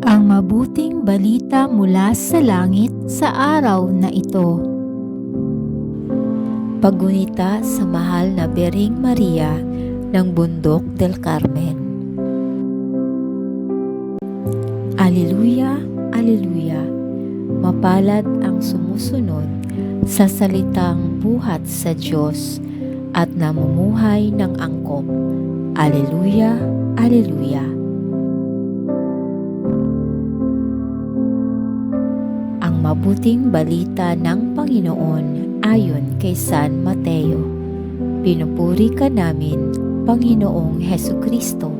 Ang mabuting balita mula sa langit sa araw na ito. Paggunita sa mahal na Birheng Maria ng Bundok del Carmen. Alleluia, Alleluia! Mapalad ang sumusunod sa salitang buhat sa Diyos at namumuhay ng angkop. Alleluia, Alleluia! Ang mabuting balita ng Panginoon ayon kay San Mateo. Pinupuri ka namin, Panginoong Hesukristo.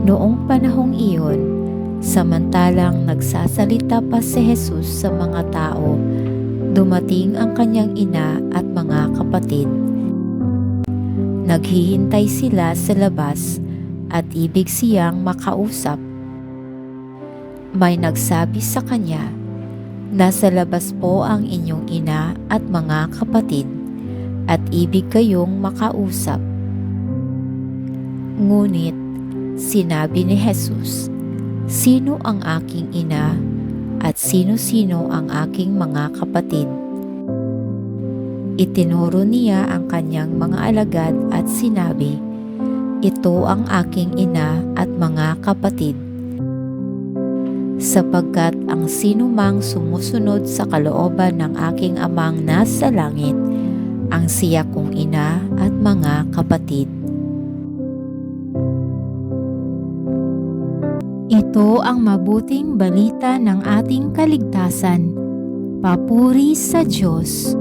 Noong panahong iyon, samantalang nagsasalita pa si Jesus sa mga tao, dumating ang kanyang ina at mga kapatid. Naghihintay sila sa labas at ibig siyang makausap. May nagsabi sa kanya, "Nasa labas po ang inyong ina at mga kapatid at ibig kayong makausap." Ngunit sinabi ni Jesus, "Sino ang aking ina at sino-sino ang aking mga kapatid?" Itinuro niya ang kanyang mga alagad at sinabi, "Ito ang aking ina at mga kapatid. Sapagkat ang sinumang sumusunod sa kalooban ng aking Amang nasa langit, ang siya kong ina at mga kapatid." Ito ang mabuting balita ng ating kaligtasan. Papuri sa Diyos.